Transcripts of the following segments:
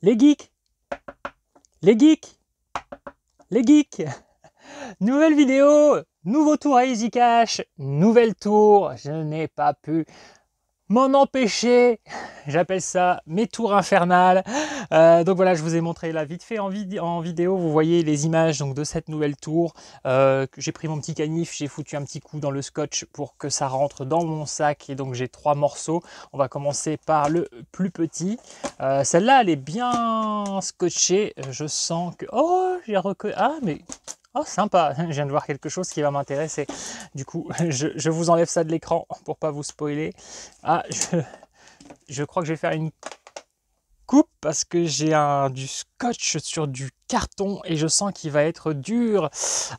Les geeks, les geeks, les geeks. Nouvelle vidéo, nouveau tour à Easy Cash, nouvelle tour. Je n'ai pas pu m'en empêcher. J'appelle ça mes tours infernales. Donc voilà, je vous ai montré là vite fait en vidéo. Vous voyez les images donc de cette nouvelle tour. J'ai pris mon petit canif, j'ai foutu un petit coup dans le scotch pour que ça rentre dans mon sac. Et donc j'ai 3 morceaux. On va commencer par le plus petit. Celle-là, elle est bien scotchée. Je sens que... Oh, j'ai reconnu... Ah, mais... Oh, sympa, je viens de voir quelque chose qui va m'intéresser. Du coup, je vous enlève ça de l'écran pour pas vous spoiler. Ah, je crois que je vais faire une coupe parce que j'ai du scotch sur du carton et je sens qu'il va être dur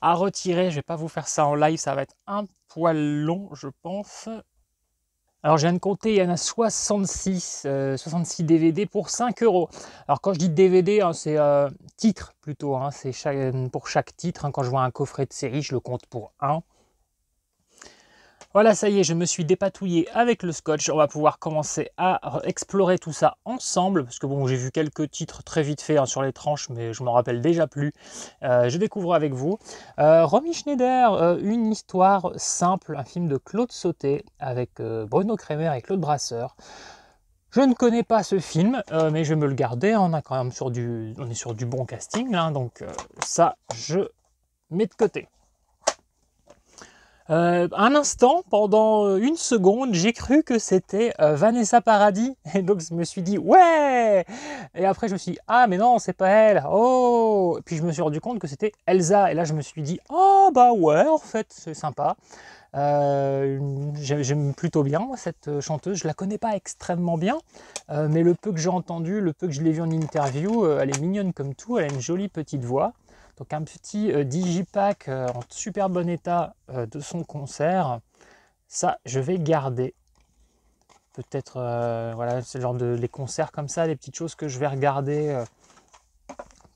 à retirer. Je vais pas vous faire ça en live, ça va être un poil long, je pense. Alors, je viens de compter, il y en a 66 DVD pour 5 €. Alors, quand je dis DVD, hein, c'est titre plutôt. Hein, c'est pour chaque titre. Hein, quand je vois un coffret de série, je le compte pour un. Voilà, ça y est, je me suis dépatouillé avec le scotch. On va pouvoir commencer à explorer tout ça ensemble. Parce que bon, j'ai vu quelques titres très vite fait hein, sur les tranches, mais je m'en rappelle déjà plus. Je découvre avec vous. Romy Schneider, une histoire simple, un film de Claude Sautet avec Bruno Kremer et Claude Brasseur. Je ne connais pas ce film, mais je vais me le garder. On est quand même sur du bon casting, là, donc ça, je mets de côté. Un instant, pendant une seconde, j'ai cru que c'était Vanessa Paradis. Et donc, je me suis dit, ouais! Et après, je me suis dit, ah, mais non, c'est pas elle. Oh! Et puis, je me suis rendu compte que c'était Elsa. Et là, je me suis dit, oh, bah ouais, en fait, c'est sympa. J'aime plutôt bien moi, cette chanteuse. Je la connais pas extrêmement bien, mais le peu que j'ai entendu, le peu que je l'ai vu en interview, elle est mignonne comme tout. Elle a une jolie petite voix. Donc un petit digipack en super bon état de son concert. Ça, je vais garder. Peut-être, voilà, c'est le genre de les concerts comme ça, des petites choses que je vais regarder.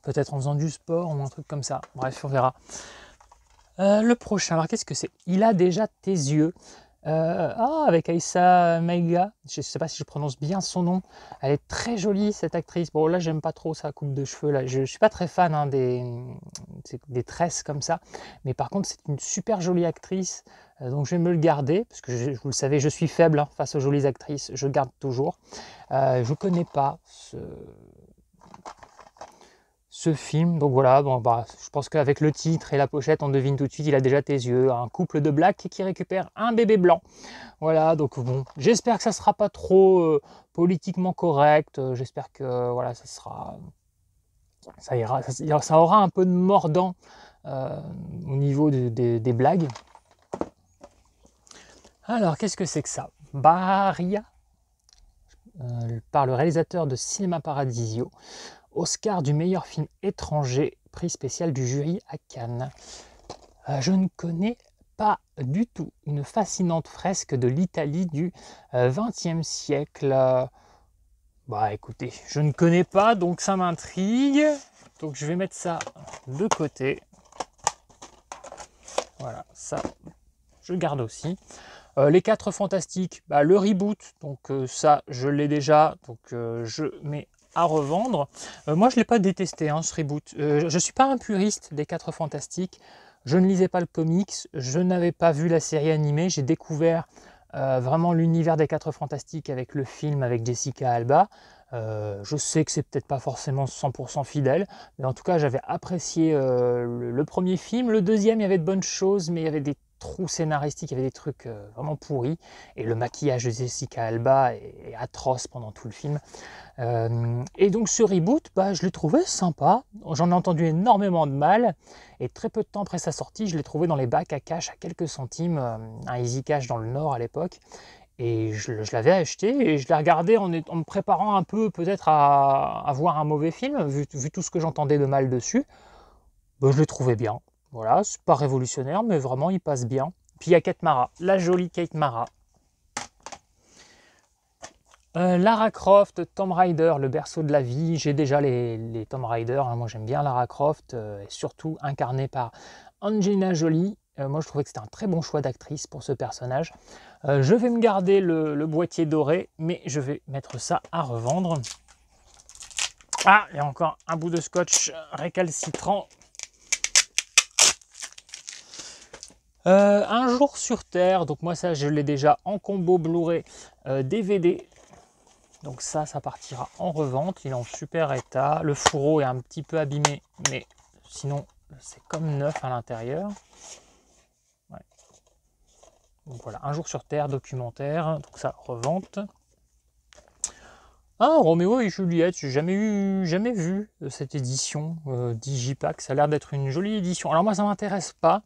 Peut-être en faisant du sport ou un truc comme ça. Bref, on verra. Le prochain, alors qu'est-ce que c'est? Il a déjà tes yeux. Avec Aïssa Meiga, je ne sais pas si je prononce bien son nom. Elle est très jolie cette actrice. Bon là j'aime pas trop sa coupe de cheveux là. Je suis pas très fan hein, des tresses comme ça. Mais par contre c'est une super jolie actrice. Donc je vais me le garder parce que vous le savez je suis faible hein, face aux jolies actrices. Je garde toujours. Je connais pas ce film, donc voilà, bon, bah, je pense qu'avec le titre et la pochette, on devine tout de suite, il a déjà tes yeux, un couple de blacks qui récupère un bébé blanc. Voilà, donc bon, j'espère que ça sera pas trop politiquement correct, j'espère que voilà, ça ira, ça aura un peu de mordant au niveau des blagues. Alors, qu'est-ce que c'est que ça? Bahia, par le réalisateur de Cinéma Paradisio. Oscar du meilleur film étranger, prix spécial du jury à Cannes. Je ne connais pas du tout. Une fascinante fresque de l'Italie du XXe siècle. Bah écoutez, je ne connais pas, donc ça m'intrigue. Donc je vais mettre ça de côté. Voilà, ça, je garde aussi. Les 4 Fantastiques, bah, le reboot, donc ça, je l'ai déjà, donc je mets à revendre. Moi je ne l'ai pas détesté hein, ce reboot. Je ne suis pas un puriste des 4 Fantastiques, je ne lisais pas le comics, je n'avais pas vu la série animée, j'ai découvert vraiment l'univers des 4 Fantastiques avec le film avec Jessica Alba. Je sais que c'est peut-être pas forcément 100% fidèle, mais en tout cas j'avais apprécié le premier film. Le deuxième il y avait de bonnes choses, mais il y avait des trous scénaristiques, il y avait des trucs vraiment pourris, et le maquillage de Jessica Alba est atroce pendant tout le film. Et donc ce reboot, bah, je l'ai trouvé sympa, j'en ai entendu énormément de mal, et très peu de temps après sa sortie, je l'ai trouvé dans les bacs à cash à quelques centimes, un Easy Cash dans le Nord à l'époque, et je l'avais acheté, et je l'ai regardé en me préparant un peu peut-être à voir un mauvais film, vu tout ce que j'entendais de mal dessus. Bah, je l'ai trouvé bien. Voilà, c'est pas révolutionnaire, mais vraiment il passe bien. Puis il y a Kate Mara, la jolie Kate Mara. Lara Croft, Tomb Raider, le berceau de la vie. J'ai déjà les Tomb Raider, hein. Moi j'aime bien Lara Croft, et surtout incarnée par Angelina Jolie. Moi je trouvais que c'était un très bon choix d'actrice pour ce personnage. Je vais me garder le boîtier doré, mais je vais mettre ça à revendre. Ah, il y a encore un bout de scotch récalcitrant. Un jour sur Terre, donc moi ça je l'ai déjà en combo Blu-ray DVD. Donc ça partira en revente, il est en super état. Le fourreau est un petit peu abîmé, mais sinon c'est comme neuf à l'intérieur. Ouais. Donc voilà, un jour sur Terre, documentaire, donc ça revente. Ah, Roméo et Juliette, j'ai jamais vu cette édition Digipack. Ça a l'air d'être une jolie édition. Alors moi, ça m'intéresse pas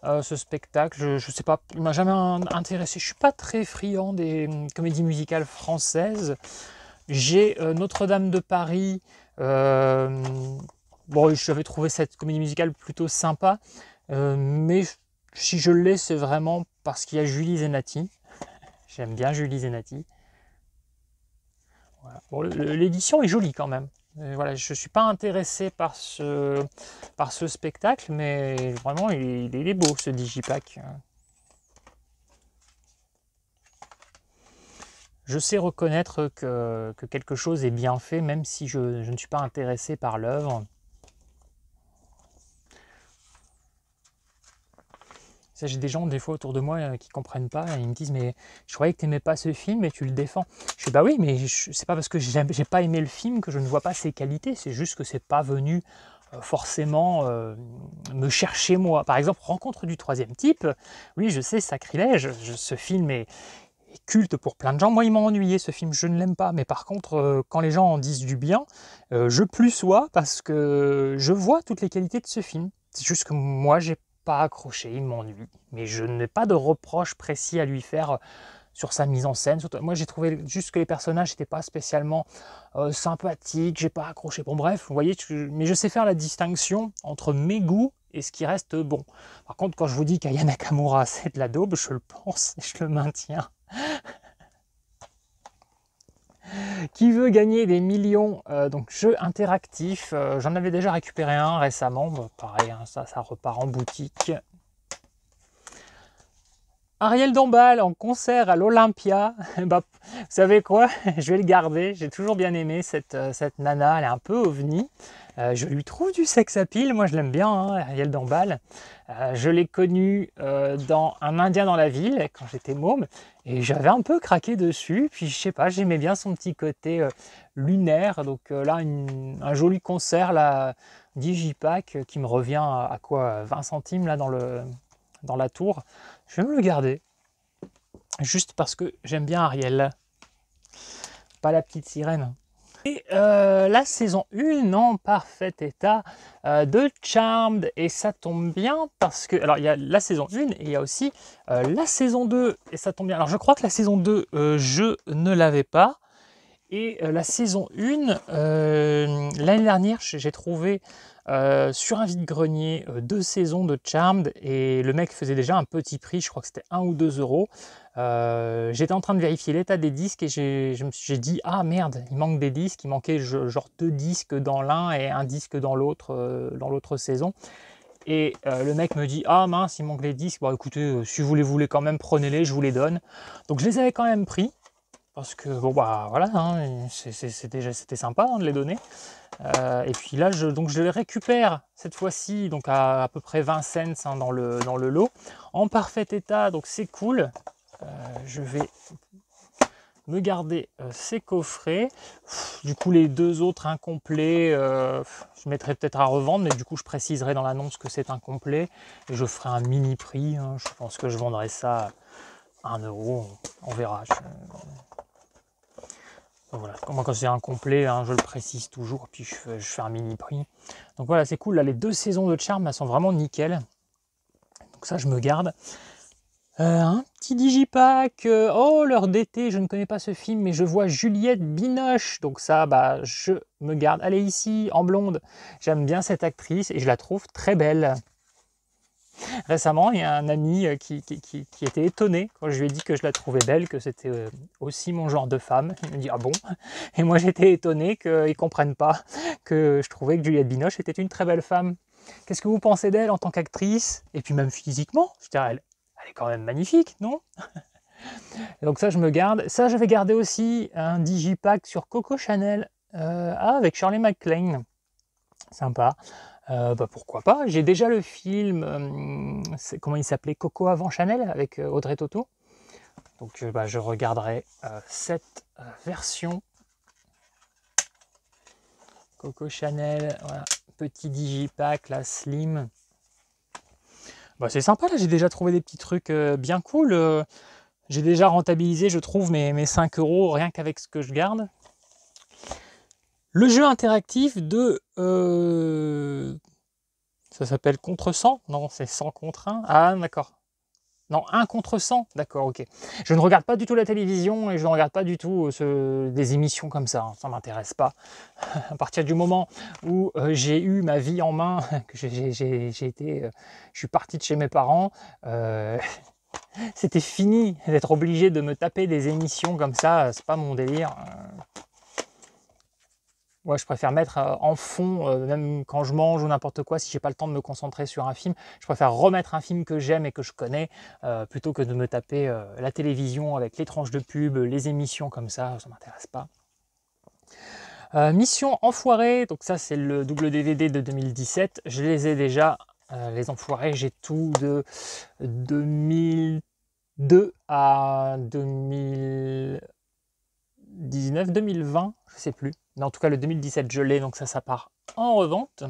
ce spectacle. Je sais pas, il m'a jamais intéressé. Je suis pas très friand des comédies musicales françaises. J'ai Notre-Dame de Paris. Bon, j'avais trouvé cette comédie musicale plutôt sympa, mais si je l'ai, c'est vraiment parce qu'il y a Julie Zenati. J'aime bien Julie Zenati. Voilà. Bon, l'édition est jolie quand même. Voilà, je ne suis pas intéressé par ce spectacle, mais vraiment il est beau ce Digipack. Je sais reconnaître que quelque chose est bien fait, même si je ne suis pas intéressé par l'œuvre. J'ai des gens des fois autour de moi qui comprennent pas, et ils me disent mais je croyais que tu n'aimais pas ce film et tu le défends. Je fais bah oui, mais c'est pas parce que j'ai pas aimé le film que je ne vois pas ses qualités, c'est juste que c'est pas venu forcément me chercher moi. Par exemple, Rencontre du troisième type, oui je sais, sacrilège, ce film est culte pour plein de gens. Moi il m'a ennuyé ce film, je ne l'aime pas, mais par contre quand les gens en disent du bien, je plus sois parce que je vois toutes les qualités de ce film. C'est juste que moi j'ai pas accroché, il m'ennuie, mais je n'ai pas de reproche précis à lui faire sur sa mise en scène. Moi j'ai trouvé juste que les personnages n'étaient pas spécialement sympathiques, j'ai pas accroché. Bon bref, vous voyez, mais je sais faire la distinction entre mes goûts et ce qui reste bon. Par contre, quand je vous dis qu'Aya Nakamura c'est de la daube, je le pense et je le maintiens. Qui veut gagner des millions, donc jeu interactif, j'en avais déjà récupéré un récemment, bah, pareil, hein, ça repart en boutique. Ariel Dombal en concert à l'Olympia, bah, vous savez quoi, je vais le garder, j'ai toujours bien aimé cette nana, elle est un peu ovni, je lui trouve du sex appeal, moi je l'aime bien, hein, Ariel Dombal. Je l'ai connue dans Un Indien dans la ville, quand j'étais môme, et j'avais un peu craqué dessus, puis je sais pas, j'aimais bien son petit côté lunaire, donc là un joli concert, là, Digipack, qui me revient à quoi, 20 centimes là dans la tour. Je vais me le garder, juste parce que j'aime bien Ariel, pas la petite sirène. Et la saison 1 en parfait état de Charmed, et ça tombe bien parce que, alors il y a la saison 1 et il y a aussi la saison 2, et ça tombe bien. Alors je crois que la saison 2, je ne l'avais pas, et la saison 1, l'année dernière, j'ai trouvé sur un vide-grenier 2 saisons de Charmed, et le mec faisait déjà un petit prix, je crois que c'était 1 ou 2 euros. J'étais en train de vérifier l'état des disques et j'ai dit ah merde, il manque des disques, il manquait genre 2 disques dans l'un et un disque dans l'autre saison. Et le mec me dit ah mince, il manque les disques, bon écoutez, si vous les voulez quand même, prenez-les, je vous les donne. Donc je les avais quand même pris. Parce que bon bah voilà, hein, c'était sympa hein, de les donner. Et puis là, donc je les récupère cette fois-ci donc à peu près 20 cents hein, dans le lot, en parfait état, donc c'est cool. Je vais me garder ces coffrets. Du coup, les deux autres incomplets, je mettrai peut-être à revendre, mais du coup, je préciserai dans l'annonce que c'est incomplet et je ferai un mini prix. Hein. Je pense que je vendrai ça à 1 euro, on verra. Voilà, moi quand c'est incomplet, hein, je le précise toujours, puis je fais un mini prix. Donc voilà, c'est cool, là les 2 saisons de Charmed, elles sont vraiment nickel. Donc ça, je me garde. Un petit Digipack, oh l'heure d'été, je ne connais pas ce film, mais je vois Juliette Binoche, donc ça, bah, je me garde. Elle est ici, en blonde, j'aime bien cette actrice et je la trouve très belle. Récemment, il y a un ami qui était étonné quand je lui ai dit que je la trouvais belle, que c'était aussi mon genre de femme. Il me dit ah bon? Et moi j'étais étonné qu'ils ne comprennent pas que je trouvais que Juliette Binoche était une très belle femme. Qu'est-ce que vous pensez d'elle en tant qu'actrice? Et puis même physiquement, je dirais, elle est quand même magnifique, non? Donc ça je me garde. Ça, j'avais gardé aussi un Digipack sur Coco Chanel. avec Shirley MacLaine. Sympa. Pourquoi pas. J'ai déjà le film, comment il s'appelait, Coco avant Chanel, avec Audrey Tautou. Donc je regarderai cette version. Coco Chanel, voilà. Petit digipack, la slim. C'est sympa, là, j'ai déjà trouvé des petits trucs bien cool. J'ai déjà rentabilisé, je trouve, mes 5 € rien qu'avec ce que je garde. Le jeu interactif de... ça s'appelle contre 100? Non, c'est 100 contre 1. Ah, d'accord. Non, 1 contre 100. D'accord, ok. Je ne regarde pas du tout la télévision et je ne regarde pas du tout des émissions comme ça. Hein, ça ne m'intéresse pas. À partir du moment où j'ai eu ma vie en main, que je suis parti de chez mes parents, c'était fini d'être obligé de me taper des émissions comme ça. C'est pas mon délire. Ouais, je préfère mettre en fond, même quand je mange ou n'importe quoi, si j'ai pas le temps de me concentrer sur un film, je préfère remettre un film que j'aime et que je connais, plutôt que de me taper la télévision avec les tranches de pub, les émissions comme ça m'intéresse pas. Mission Enfoirée, donc ça c'est le double DVD de 2017, je les ai déjà, les Enfoirés, j'ai tout de 2002 à 2019, 2020, je sais plus. Mais en tout cas, le 2017, je l'ai, donc ça part en revente.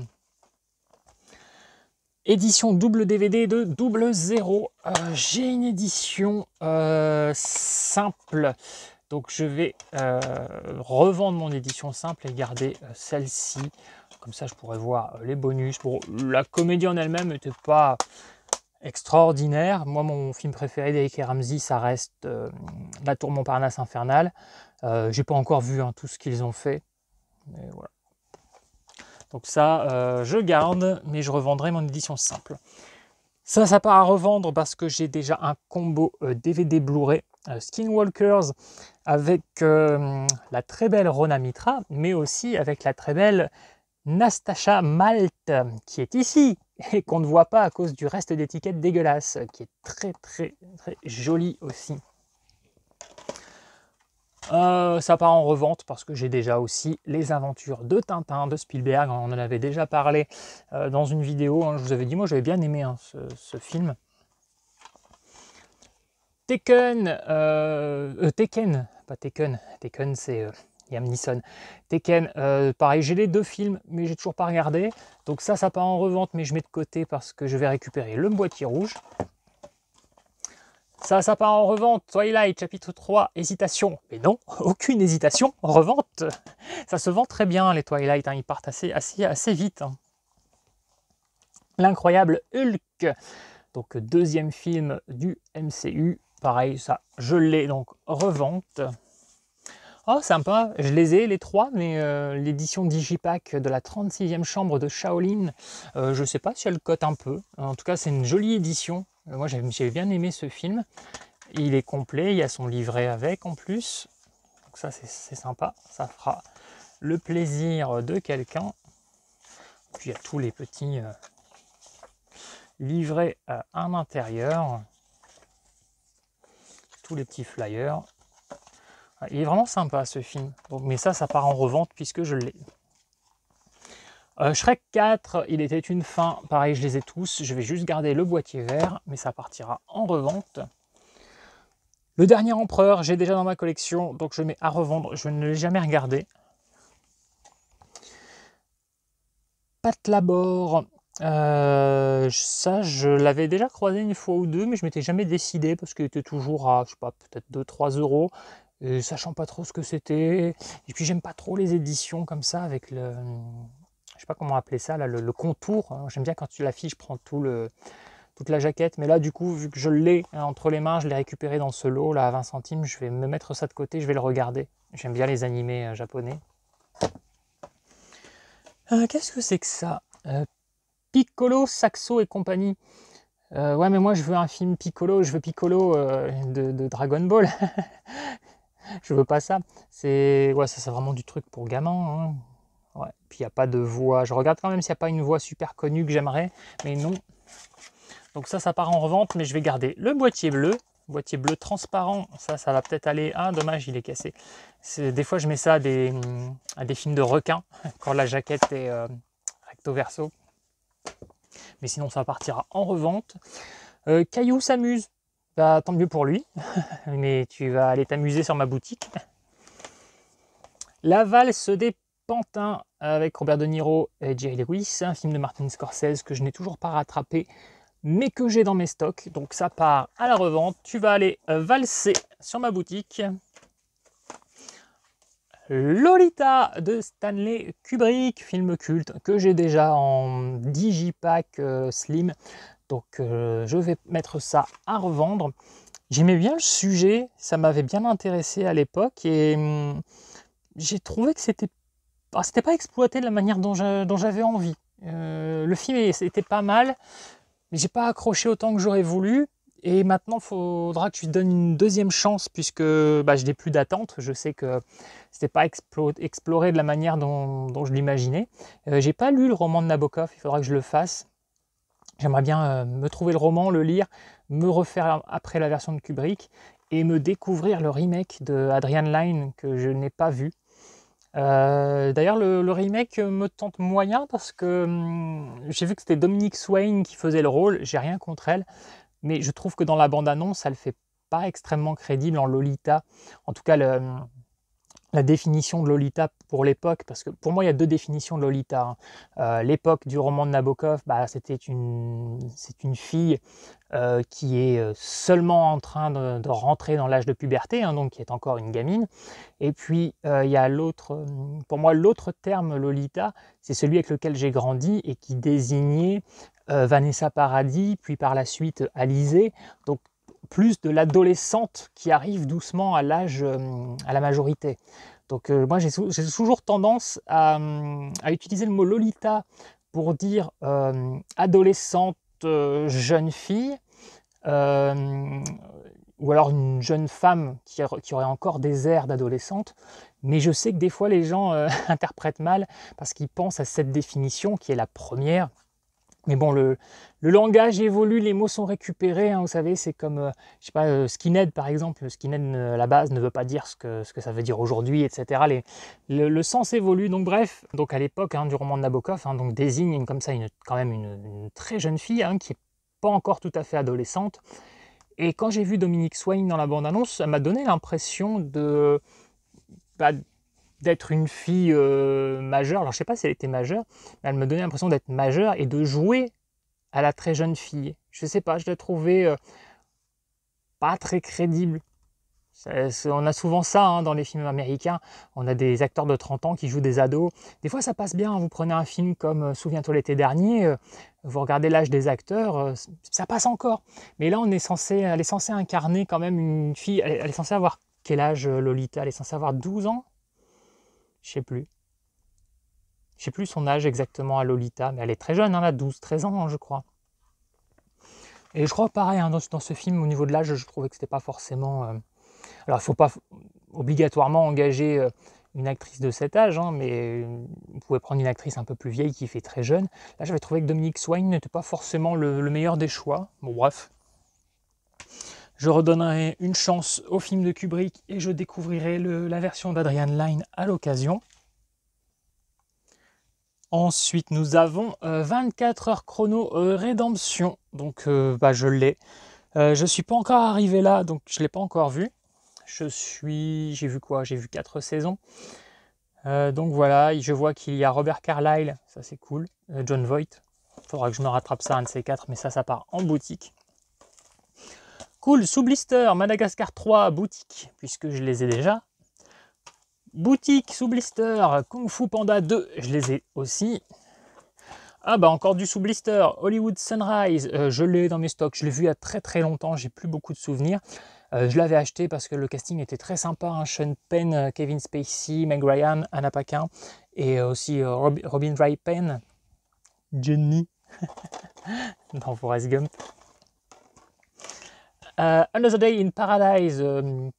Édition double DVD de Double Zéro. J'ai une édition simple. Donc, je vais revendre mon édition simple et garder celle-ci. Comme ça, je pourrais voir les bonus. Pour la comédie en elle-même n'était pas extraordinaire. Moi, mon film préféré d'Eric et Ramsey, ça reste La Tour Montparnasse Infernale. J'ai pas encore vu tout ce qu'ils ont fait. Mais voilà. Donc ça, je garde, mais je revendrai mon édition simple. Ça part à revendre parce que j'ai déjà un combo DVD Blu-ray Skinwalkers avec la très belle Rona Mitra, mais aussi avec la très belle Nastacha Malte, qui est ici et qu'on ne voit pas à cause du reste d'étiquette dégueulasse, qui est très très très jolie aussi. Ça part en revente parce que j'ai déjà aussi les aventures de Tintin de Spielberg. On en avait déjà parlé dans une vidéo. Hein, je vous avais dit, moi j'avais bien aimé ce film. Taken, pas Taken. Taken c'est Liam Neeson. Taken, pareil, j'ai les deux films, mais j'ai toujours pas regardé. Donc ça part en revente, mais je mets de côté parce que je vais récupérer le boîtier rouge. Ça part en revente, Twilight, chapitre 3, hésitation. Mais non, aucune hésitation, revente. Ça se vend très bien, les Twilight, hein, ils partent assez vite. Hein. L'incroyable Hulk, donc deuxième film du MCU. Pareil, ça, je l'ai, donc revente. Oh, sympa, je les ai, les trois, mais l'édition Digipack de la 36e chambre de Shaolin, je ne sais pas si elle cote un peu. En tout cas, c'est une jolie édition. Moi, j'ai bien aimé ce film. Il est complet, il y a son livret avec en plus. Donc ça, c'est sympa. Ça fera le plaisir de quelqu'un. Puis il y a tous les petits livrets à l'intérieur. Tous les petits flyers. Il est vraiment sympa ce film. Donc, mais ça part en revente puisque je l'ai. Shrek 4, il était une fin, pareil je les ai tous, je vais juste garder le boîtier vert, mais ça partira en revente. Le dernier empereur, j'ai déjà dans ma collection, donc je mets à revendre, je ne l'ai jamais regardé. Pat Labor, ça je l'avais déjà croisé une fois ou deux, mais je m'étais jamais décidé parce qu'il était toujours à, je sais pas, peut-être 2-3 €. Et sachant pas trop ce que c'était, et puis j'aime pas trop les éditions comme ça avec le... Je sais pas comment appeler ça, là, le contour. J'aime bien quand tu l'affiches, je prends toute la jaquette. Mais là, du coup, vu que je l'ai entre les mains, je l'ai récupéré dans ce lot, là, à 20 centimes. Je vais me mettre ça de côté, je vais le regarder. J'aime bien les animés japonais. Qu'est-ce que c'est que ça Piccolo, Saxo et compagnie. Ouais, mais moi, je veux un film Piccolo. Je veux Piccolo de Dragon Ball. Je veux pas ça. Ouais, ça, c'est vraiment du truc pour gamins. Hein. Ouais. Puis il n'y a pas de voix. Je regarde quand même s'il n'y a pas une voix super connue que j'aimerais, mais non. Donc ça part en revente, mais je vais garder le boîtier bleu boîtier bleu transparent, ça va peut-être aller. Ah, dommage, il est cassé. Des fois, je mets ça à des films de requins, quand la jaquette est recto verso. Mais sinon, ça partira en revente. Caillou s'amuse. Bah, tant mieux pour lui. Mais tu vas aller t'amuser sur ma boutique. La valse des pantins avec Robert De Niro et Jerry Lewis, un film de Martin Scorsese que je n'ai toujours pas rattrapé, mais que j'ai dans mes stocks. Donc ça part à la revente. Tu vas aller valser sur ma boutique. Lolita de Stanley Kubrick, film culte que j'ai déjà en digipack slim. Donc je vais mettre ça à revendre. J'aimais bien le sujet, ça m'avait bien intéressé à l'époque et j'ai trouvé que c'était pas exploité de la manière dont j'avais envie. Le film était pas mal, mais j'ai pas accroché autant que j'aurais voulu. Et maintenant, il faudra que je lui donne une deuxième chance puisque je n'ai plus d'attente. Je sais que c'était pas exploré de la manière dont je l'imaginais. J'ai pas lu le roman de Nabokov, il faudra que je le fasse. J'aimerais bien me trouver le roman, le lire, me refaire après la version de Kubrick et me découvrir le remake de Adrian Lyne que je n'ai pas vu. D'ailleurs, le remake me tente moyen parce que j'ai vu que c'était Dominique Swain qui faisait le rôle. J'ai rien contre elle, mais je trouve que dans la bande-annonce, elle fait pas extrêmement crédible en Lolita. En tout cas, la définition de Lolita pour l'époque, parce que pour moi, il y a deux définitions de Lolita. L'époque du roman de Nabokov, c'est une fille qui est seulement en train de rentrer dans l'âge de puberté, donc qui est encore une gamine. Et puis, il y a pour moi, l'autre terme Lolita, c'est celui avec lequel j'ai grandi et qui désignait Vanessa Paradis, puis par la suite Alizée. Donc, plus de l'adolescente qui arrive doucement à la majorité. Donc moi j'ai toujours tendance à utiliser le mot Lolita pour dire adolescente, jeune fille, ou alors une jeune femme qui aurait encore des airs d'adolescente. Mais je sais que des fois les gens interprètent mal parce qu'ils pensent à cette définition qui est la première. Mais bon, le langage évolue, les mots sont récupérés, vous savez, c'est comme, je sais pas, skinhead par exemple. Skinhead à la base ne veut pas dire ce que ça veut dire aujourd'hui, etc. Le sens évolue, donc bref. Donc à l'époque du roman de Nabokov, donc désigne comme ça quand même une très jeune fille qui n'est pas encore tout à fait adolescente. Et quand j'ai vu Dominique Swain dans la bande-annonce, ça m'a donné l'impression d'être une fille majeure. Alors je sais pas si elle était majeure, mais elle me donnait l'impression d'être majeure et de jouer à la très jeune fille. Je sais pas, je l'ai trouvée pas très crédible. On a souvent ça dans les films américains. On a des acteurs de 30 ans qui jouent des ados. Des fois ça passe bien, vous prenez un film comme Souviens-toi l'été dernier, vous regardez l'âge des acteurs, ça passe encore. Mais là elle est censée incarner quand même une fille. Elle est censée avoir quel âge, Lolita? Elle est censée avoir 12 ans? Je sais plus. Je sais plus son âge exactement à Lolita, mais elle est très jeune, elle a 12-13 ans, je crois. Et je crois pareil, dans ce film, au niveau de l'âge, je trouvais que c'était pas forcément... Alors, il ne faut pas obligatoirement engager une actrice de cet âge, mais vous pouvez prendre une actrice un peu plus vieille qui fait très jeune. Là, j'avais trouvé que Dominique Swain n'était pas forcément le meilleur des choix. Bon, bref. Je redonnerai une chance au film de Kubrick et je découvrirai la version d'Adrian Lyne à l'occasion. Ensuite, nous avons 24 heures chrono rédemption. Donc, je l'ai. Je ne suis pas encore arrivé là, donc je ne l'ai pas encore vu. J'ai vu quoi? J'ai vu 4 saisons. Donc voilà, je vois qu'il y a Robert Carlyle, ça c'est cool. John Voight. Il faudra que je me rattrape ça, un de ces 4, mais ça part en boutique. Cool, sous blister, Madagascar 3, boutique, puisque je les ai déjà. Boutique, sous blister, Kung Fu Panda 2, je les ai aussi. Ah encore du sous blister, Hollywood Sunrise, je l'ai dans mes stocks, je l'ai vu il y a très très longtemps, j'ai plus beaucoup de souvenirs. Je l'avais acheté parce que le casting était très sympa, Sean Penn, Kevin Spacey, Meg Ryan, Anna Paquin, et aussi Robin Wright Penn, Jenny, dans Forrest Gump. Another Day in Paradise,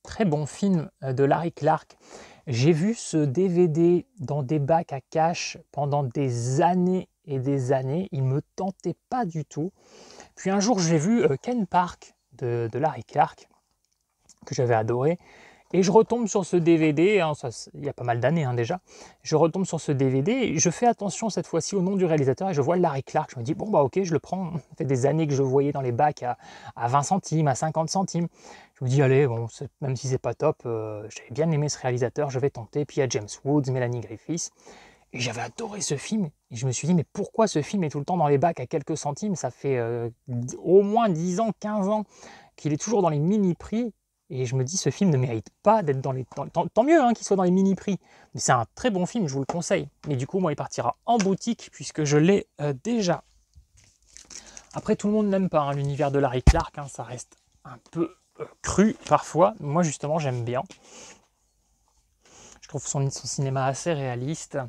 très bon film de Larry Clark. J'ai vu ce DVD dans des bacs à cash pendant des années et des années. Il ne me tentait pas du tout. Puis un jour, j'ai vu Ken Park de Larry Clark. que j'avais adoré. Et je retombe sur ce DVD, hein, ça, il y a pas mal d'années hein, déjà, je retombe sur ce DVD et je fais attention cette fois-ci au nom du réalisateur et je vois Larry Clark, je me dis bon bah ok je le prends, ça fait des années que je le voyais dans les bacs à 20 centimes, à 50 centimes, je me dis allez bon même si c'est pas top, j'avais bien aimé ce réalisateur, je vais tenter, puis il y a James Woods, Melanie Griffiths, et j'avais adoré ce film et je me suis dit mais pourquoi ce film est tout le temps dans les bacs à quelques centimes, ça fait au moins 10 ans, 15 ans qu'il est toujours dans les mini-prix. Et je me dis, ce film ne mérite pas d'être dans les... Tant mieux hein, qu'il soit dans les mini-prix. Mais c'est un très bon film, je vous le conseille. Mais du coup, moi, il partira en boutique puisque je l'ai déjà. Après, tout le monde n'aime pas hein, l'univers de Larry Clark. Hein, ça reste un peu cru parfois. Moi, justement, j'aime bien. Je trouve son cinéma assez réaliste.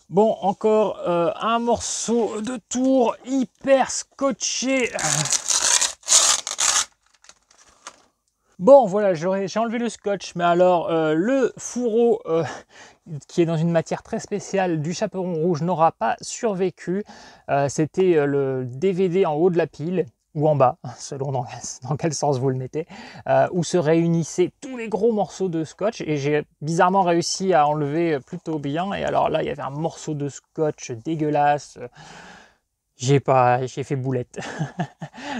Bon, encore un morceau de tour hyper scotché. Bon, voilà, j'ai enlevé le scotch, mais alors le fourreau qui est dans une matière très spéciale du Chaperon Rouge n'aura pas survécu. C'était le DVD en haut de la pile, ou en bas, selon dans quel sens vous le mettez, où se réunissaient tous les gros morceaux de scotch, et j'ai bizarrement réussi à enlever plutôt bien, et alors là, il y avait un morceau de scotch dégueulasse. J'ai fait boulette.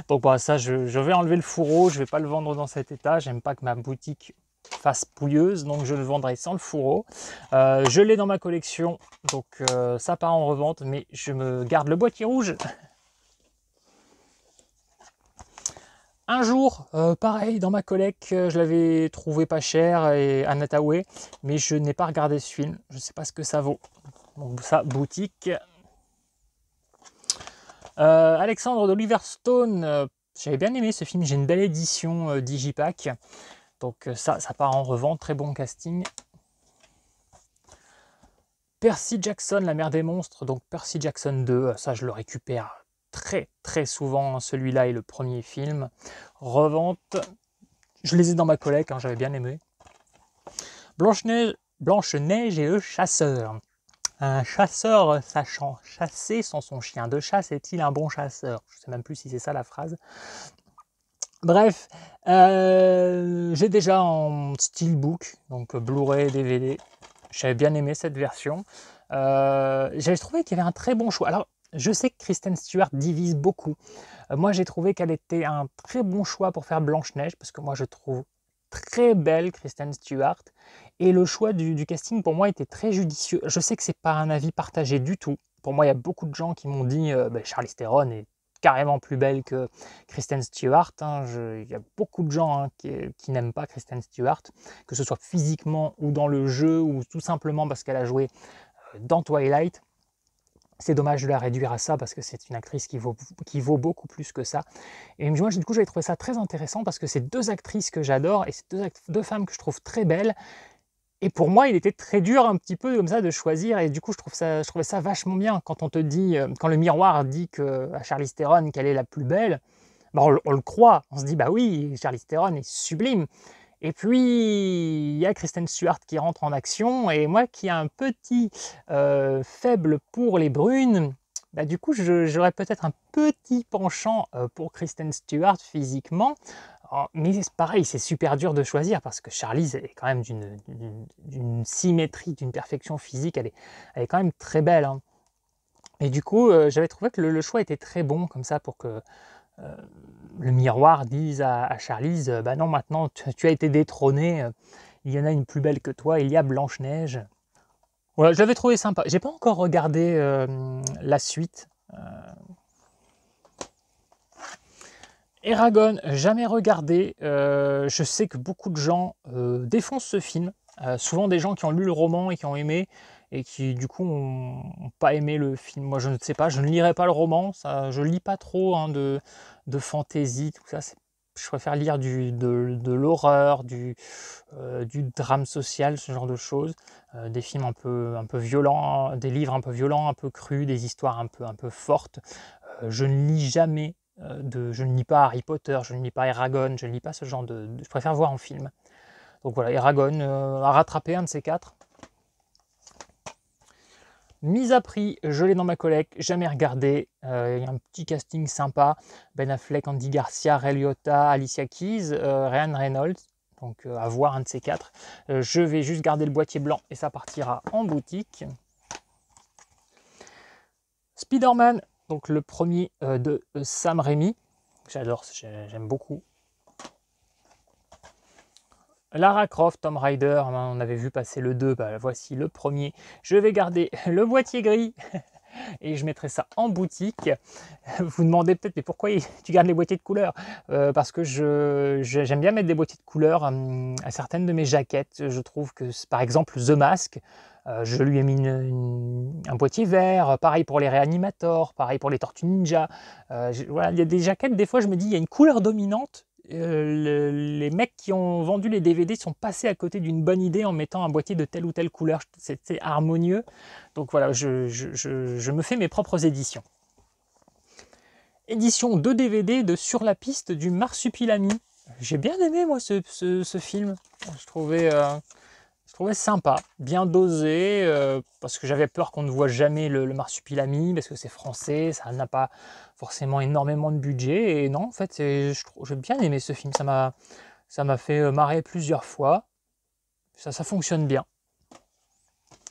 Donc voilà, ça, je vais enlever le fourreau, je vais pas le vendre dans cet état. J'aime pas que ma boutique fasse pouilleuse, donc je le vendrai sans le fourreau. Je l'ai dans ma collection, donc ça part en revente, mais je me garde le boîtier rouge. Un jour, pareil, dans ma collecte, je l'avais trouvé pas cher et à Nataway, mais je n'ai pas regardé ce film. Je sais pas ce que ça vaut. Donc ça, boutique. Alexandre d'Oliver Stone, j'avais bien aimé ce film, j'ai une belle édition Digipack, donc ça part en revente, très bon casting. Percy Jackson, la mer des monstres, donc Percy Jackson 2, ça je le récupère très souvent, hein, celui-là est le premier film. Revente, je les ai dans ma collecte, hein, j'avais bien aimé. Blanche-Neige et le chasseur. Un chasseur sachant chasser sans son chien de chasse est-il un bon chasseur? Je ne sais même plus si c'est ça la phrase. Bref, j'ai déjà en steelbook, donc Blu-ray, DVD. J'avais bien aimé cette version. J'avais trouvé qu'il y avait un très bon choix. Alors, je sais que Kristen Stewart divise beaucoup. Moi, j'ai trouvé qu'elle était un très bon choix pour faire Blanche-Neige, parce que moi, je trouve très belle Kristen Stewart. Et le choix du casting, pour moi, était très judicieux. Je sais que c'est pas un avis partagé du tout. Pour moi, il y a beaucoup de gens qui m'ont dit Charlize Theron est carrément plus belle que Kristen Stewart. Hein. Il y a beaucoup de gens hein, qui n'aiment pas Kristen Stewart, que ce soit physiquement ou dans le jeu, ou tout simplement parce qu'elle a joué dans Twilight. C'est dommage de la réduire à ça parce que c'est une actrice qui vaut beaucoup plus que ça. Et moi, du coup, j'avais trouvé ça très intéressant parce que c'est deux actrices que j'adore et c'est deux femmes que je trouve très belles. Et pour moi, il était très dur un petit peu comme ça de choisir. Et du coup, je trouvais ça vachement bien quand on te dit, quand le miroir dit à Charlize Theron qu'elle est la plus belle. Bah on le croit. On se dit bah oui, Charlize Theron est sublime. Et puis, il y a Kristen Stewart qui rentre en action, et moi qui ai un petit faible pour les brunes, bah, du coup, j'aurais peut-être un petit penchant pour Kristen Stewart physiquement, mais c'est pareil, c'est super dur de choisir, parce que Charlize est quand même d'une symétrie, d'une perfection physique, elle est quand même très belle. Hein. Et du coup, j'avais trouvé que le choix était très bon, comme ça, pour que le miroir dise à Charlize, bah non, maintenant tu as été détrôné, il y en a une plus belle que toi, il y a Blanche-Neige. Voilà, je l'avais trouvé sympa. J'ai pas encore regardé la suite. Eragon, jamais regardé. Je sais que beaucoup de gens défoncent ce film. Souvent des gens qui ont lu le roman et qui ont aimé, et qui du coup n'ont pas aimé le film. Moi je ne sais pas, je ne lirai pas le roman, ça, je lis pas trop hein, de fantasy, tout ça. Je préfère lire de l'horreur, du drame social, ce genre de choses, des films un peu violents, des livres un peu violents, un peu crus, des histoires un peu fortes. Je ne lis jamais je ne lis pas Harry Potter, je ne lis pas Eragon, je ne lis pas ce genre je préfère voir en film. Donc voilà, Eragon, à rattraper un de ces quatre. Mise à prix, je l'ai dans ma collecte, jamais regardé. Il y a un petit casting sympa. Ben Affleck, Andy Garcia, Ray Liotta, Alicia Keys, Ryan Reynolds. Donc à voir un de ces quatre. Je vais juste garder le boîtier blanc et ça partira en boutique. Spider-Man, donc le premier de Sam Raimi. J'adore, j'aime beaucoup. Lara Croft, Tomb Raider, on avait vu passer le 2, bah, voici le premier. Je vais garder le boîtier gris et je mettrai ça en boutique. Vous vous demandez peut-être, mais pourquoi tu gardes les boîtiers de couleur? Parce que j'aime bien mettre des boîtiers de couleur à certaines de mes jaquettes. Je trouve que, par exemple, The Mask, je lui ai mis un boîtier vert, pareil pour les Réanimators, pareil pour les Tortues Ninja. Voilà, il y a des jaquettes, des fois je me dis, il y a une couleur dominante. Les mecs qui ont vendu les DVD sont passés à côté d'une bonne idée en mettant un boîtier de telle ou telle couleur. C'était harmonieux. Donc voilà, je me fais mes propres éditions. Édition de DVD de Sur la piste du Marsupilami. J'ai bien aimé moi ce film. Je trouvais sympa, bien dosé, parce que j'avais peur qu'on ne voit jamais le Marsupilami, parce que c'est français, ça n'a pas forcément énormément de budget, et non, en fait, j'ai bien aimé ce film, ça m'a fait marrer plusieurs fois, ça fonctionne bien,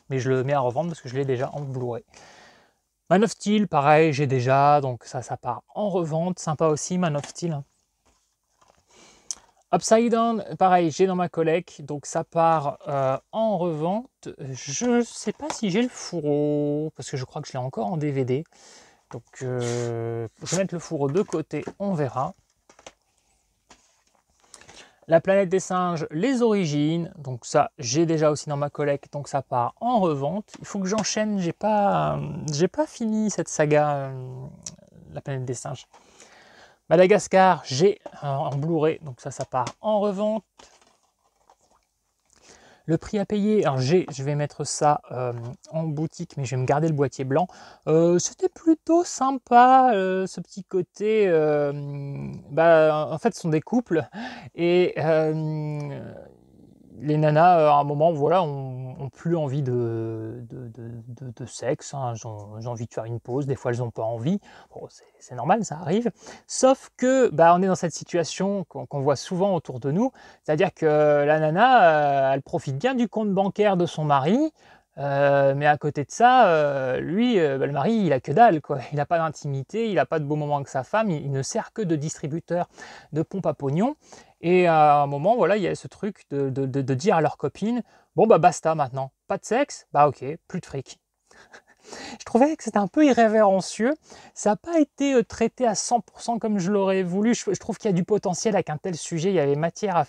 mais je le mets à revendre parce que je l'ai déjà en Blu-ray. Man of Steel, pareil, j'ai déjà, donc ça part en revente, sympa aussi, Man of Steel. Upside Down, pareil, j'ai dans ma collecte, donc ça part en revente. Je sais pas si j'ai le fourreau, parce que je crois que je l'ai encore en DVD. Donc je vais mettre le fourreau de côté, on verra. La planète des singes, les origines, donc ça j'ai déjà aussi dans ma collecte, donc ça part en revente. Il faut que j'enchaîne, j'ai pas fini cette saga, la planète des singes. Madagascar, j'ai en Blu-ray, donc ça part en revente. Le prix à payer, alors je vais mettre ça en boutique, mais je vais me garder le boîtier blanc. C'était plutôt sympa, ce petit côté. En fait, ce sont des couples et les nanas, à un moment, voilà, ont plus envie de sexe. Hein. Elles ont envie de faire une pause. Des fois, elles n'ont pas envie. Bon, c'est normal, ça arrive. Sauf que, on est dans cette situation qu'on voit souvent autour de nous. C'est-à-dire que la nana, elle profite bien du compte bancaire de son mari. Mais à côté de ça, lui, le mari, il a que dalle, quoi. Il n'a pas d'intimité, il n'a pas de beaux moments avec sa femme, il ne sert que de distributeur de pompe à pognon. Et à un moment, voilà, il y a ce truc de dire à leur copine, bon basta maintenant, pas de sexe, ok, plus de fric. Je trouvais que c'était un peu irrévérencieux. Ça n'a pas été traité à 100% comme je l'aurais voulu. Je trouve qu'il y a du potentiel avec un tel sujet. Il y avait matière à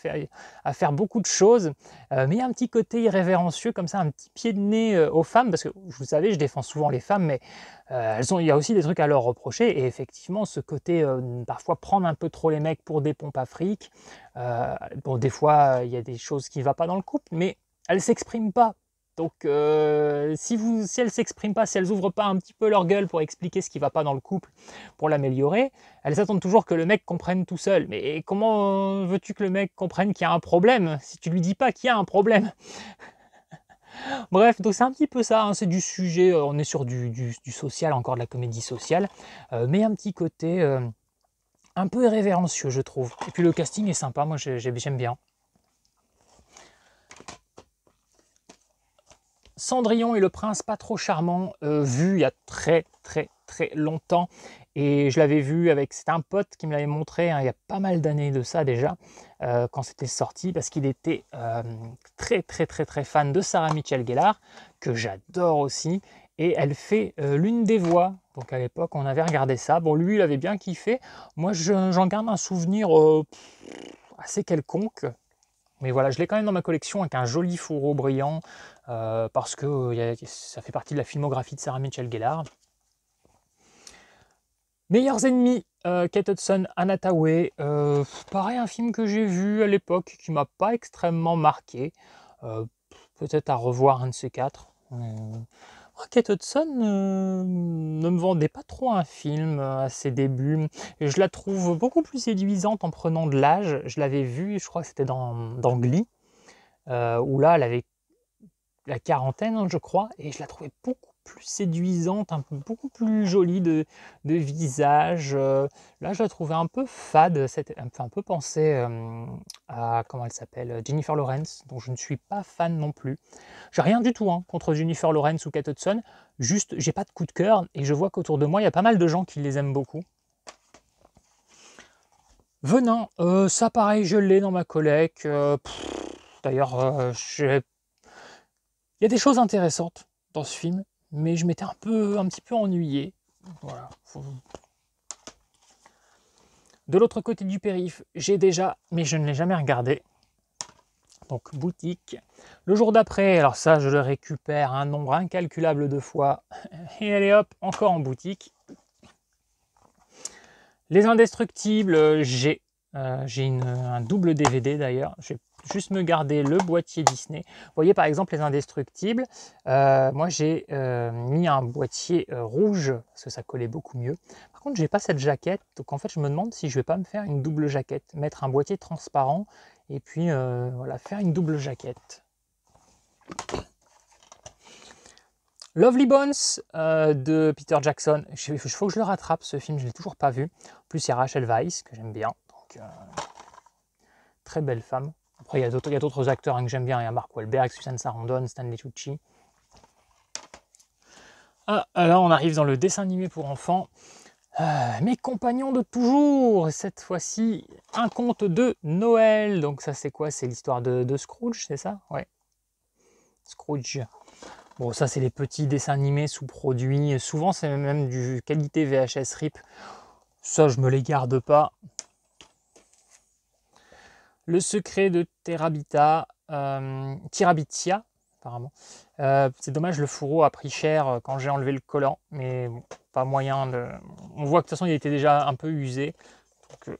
faire beaucoup de choses. Mais il y a un petit côté irrévérencieux, comme ça, un petit pied de nez aux femmes. Parce que, vous savez, je défends souvent les femmes, mais il y a aussi des trucs à leur reprocher. Et effectivement, ce côté, parfois, prendre un peu trop les mecs pour des pompes à fric. Bon, des fois, il y a des choses qui ne vont pas dans le couple, mais elles ne s'expriment pas. Donc, si elles ne s'expriment pas, si elles n'ouvrent pas un petit peu leur gueule pour expliquer ce qui ne va pas dans le couple, pour l'améliorer, elles s'attendent toujours que le mec comprenne tout seul. Mais comment veux-tu que le mec comprenne qu'il y a un problème si tu ne lui dis pas qu'il y a un problème? Bref, donc c'est un petit peu ça, hein, c'est du sujet, on est sur du social, encore de la comédie sociale, mais un petit côté un peu irrévérencieux, je trouve. Et puis le casting est sympa, moi j'aime bien. Cendrillon et le prince pas trop charmant, vu il y a très longtemps, et je l'avais vu avec, c'était un pote qui me l'avait montré, hein, il y a pas mal d'années de ça déjà, quand c'était sorti, parce qu'il était très fan de Sarah Michelle Gellar, que j'adore aussi, et elle fait l'une des voix. Donc à l'époque on avait regardé ça, bon lui il avait bien kiffé, moi j'en garde un souvenir assez quelconque. Mais voilà, je l'ai quand même dans ma collection avec un joli fourreau brillant, parce que ça fait partie de la filmographie de Sarah Michelle Gellar. Meilleurs ennemis, Kate Hudson, Anna Thaoué. Pareil, un film que j'ai vu à l'époque qui m'a pas extrêmement marqué. Peut-être à revoir un de ces quatre. Kate Hudson ne me vendait pas trop un film à ses débuts. Je la trouve beaucoup plus séduisante en prenant de l'âge. Je l'avais vue, je crois que c'était dans Glee, où là, elle avait la quarantaine, je crois, et je la trouvais plus séduisante, beaucoup plus jolie de visage. Là, je la trouvais un peu fade, elle me fait un peu penser à, comment elle s'appelle, Jennifer Lawrence, dont je ne suis pas fan non plus. J'ai rien du tout contre Jennifer Lawrence ou Kate Hudson, juste j'ai pas de coup de cœur, et je vois qu'autour de moi, il y a pas mal de gens qui les aiment beaucoup. Venin, ça pareil, je l'ai dans ma collecte. D'ailleurs, il y a des choses intéressantes dans ce film, mais je m'étais un petit peu ennuyé. Voilà. De l'autre côté du périph', j'ai déjà, mais je ne l'ai jamais regardé. Donc boutique. Le jour d'après, alors ça, je le récupère un nombre incalculable de fois. Et allez hop, encore en boutique. Les Indestructibles, j'ai un double DVD d'ailleurs. Je vais juste me garder le boîtier Disney. Vous voyez par exemple les Indestructibles. Moi j'ai mis un boîtier rouge parce que ça collait beaucoup mieux. Par contre, j'ai pas cette jaquette. Donc en fait, je me demande si je vais pas me faire une double jaquette. Mettre un boîtier transparent et puis voilà, faire une double jaquette. Lovely Bones de Peter Jackson. Il faut que je le rattrape ce film, je ne l'ai toujours pas vu. En plus, il y a Rachel Weisz que j'aime bien. Donc, très belle femme. Après, il y a d'autres acteurs que j'aime bien. Il y a Mark Wahlberg, Susan Sarandon, Stanley Tucci. Ah, là, on arrive dans le dessin animé pour enfants. Mes compagnons de toujours. Cette fois-ci, un conte de Noël. Donc ça, c'est quoi? C'est l'histoire de Scrooge, c'est ça? Ouais. Scrooge. Bon, ça, c'est les petits dessins animés sous-produits. Souvent, c'est même du qualité VHS RIP. Ça, je me les garde pas. Le secret de Terabitia, apparemment. C'est dommage, le fourreau a pris cher quand j'ai enlevé le collant, mais bon, pas moyen de... On voit que de toute façon, il était déjà un peu usé. Donc,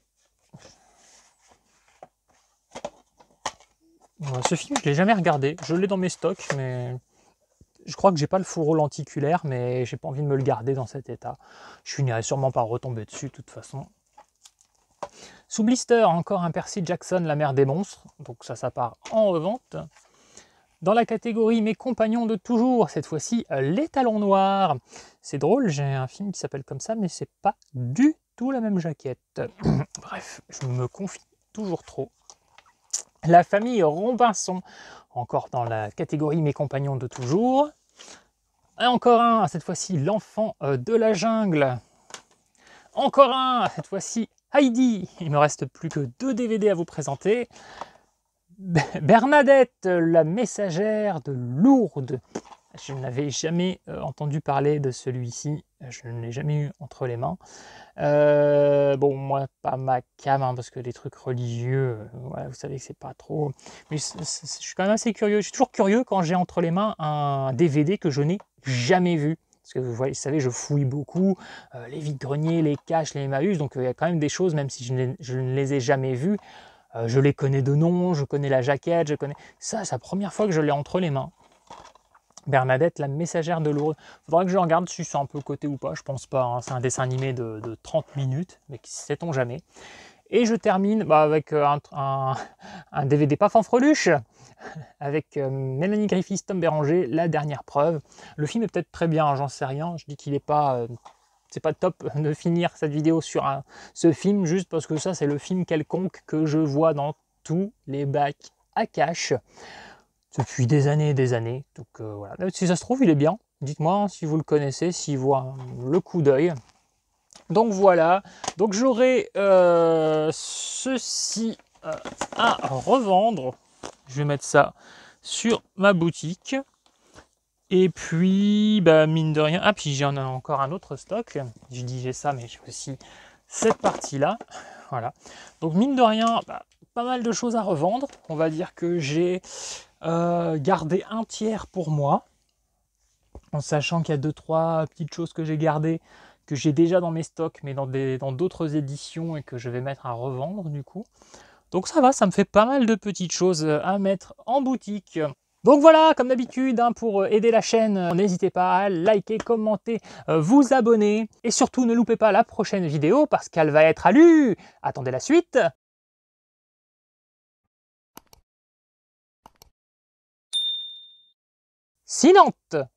voilà, ce film, je ne l'ai jamais regardé. Je l'ai dans mes stocks, mais... Je crois que j'ai pas le fourreau lenticulaire, mais j'ai pas envie de me le garder dans cet état. Je finirai sûrement par retomber dessus de toute façon. Sous blister, encore un Percy Jackson, la mère des monstres. Donc ça part en revente. Dans la catégorie Mes compagnons de toujours, cette fois-ci, Les Talons Noirs. C'est drôle, j'ai un film qui s'appelle comme ça, mais c'est pas du tout la même jaquette. Bref, je me confie toujours trop. La famille Robinson, encore dans la catégorie Mes compagnons de toujours. Et encore un, cette fois-ci, L'enfant de la jungle. Encore un, cette fois-ci, Heidi. Il me reste plus que 2 DVD à vous présenter. Bernadette, la messagère de Lourdes. Je n'avais jamais entendu parler de celui-ci. Je ne l'ai jamais eu entre les mains. Bon, moi, pas ma cam, parce que les trucs religieux, voilà, vous savez que c'est pas trop... Mais je suis quand même assez curieux. Je suis toujours curieux quand j'ai entre les mains un DVD que je n'ai jamais vu. Parce que vous savez, je fouille beaucoup, les vides-greniers, les caches, les Emmaüs, donc il y a quand même des choses, même si je ne les ai jamais vues, je les connais de nom, je connais la jaquette, je connais... Ça, c'est la première fois que je l'ai entre les mains. Bernadette, la messagère de Lourdes. Faudra que je regarde si c'est un peu coté ou pas, je pense pas. C'est un dessin animé de 30 minutes, mais sait-on jamais. Et je termine avec un DVD pas fanfreluche, avec Mélanie Griffiths, Tom Béranger, La dernière preuve. Le film est peut-être très bien, j'en sais rien. Je dis qu'il n'est pas... c'est pas top de finir cette vidéo sur ce film, juste parce que ça, c'est le film quelconque que je vois dans tous les bacs à cash depuis des années et des années. Donc voilà, si ça se trouve, il est bien. Dites-moi si vous le connaissez, s'il voit le coup d'œil. Donc voilà, donc j'aurai ceci à revendre. Je vais mettre ça sur ma boutique. Et puis, mine de rien, ah puis j'en ai encore un autre stock. Je dis j'ai ça, mais j'ai aussi cette partie-là. Voilà. Donc mine de rien, pas mal de choses à revendre. On va dire que j'ai gardé un tiers pour moi, en sachant qu'il y a 2-3 petites choses que j'ai gardées, que j'ai déjà dans mes stocks, mais dans d'autres éditions et que je vais mettre à revendre du coup. Donc ça va, ça me fait pas mal de petites choses à mettre en boutique. Donc voilà, comme d'habitude, pour aider la chaîne, n'hésitez pas à liker, commenter, vous abonner. Et surtout, ne loupez pas la prochaine vidéo parce qu'elle va être à lu. Attendez la suite. Sinante.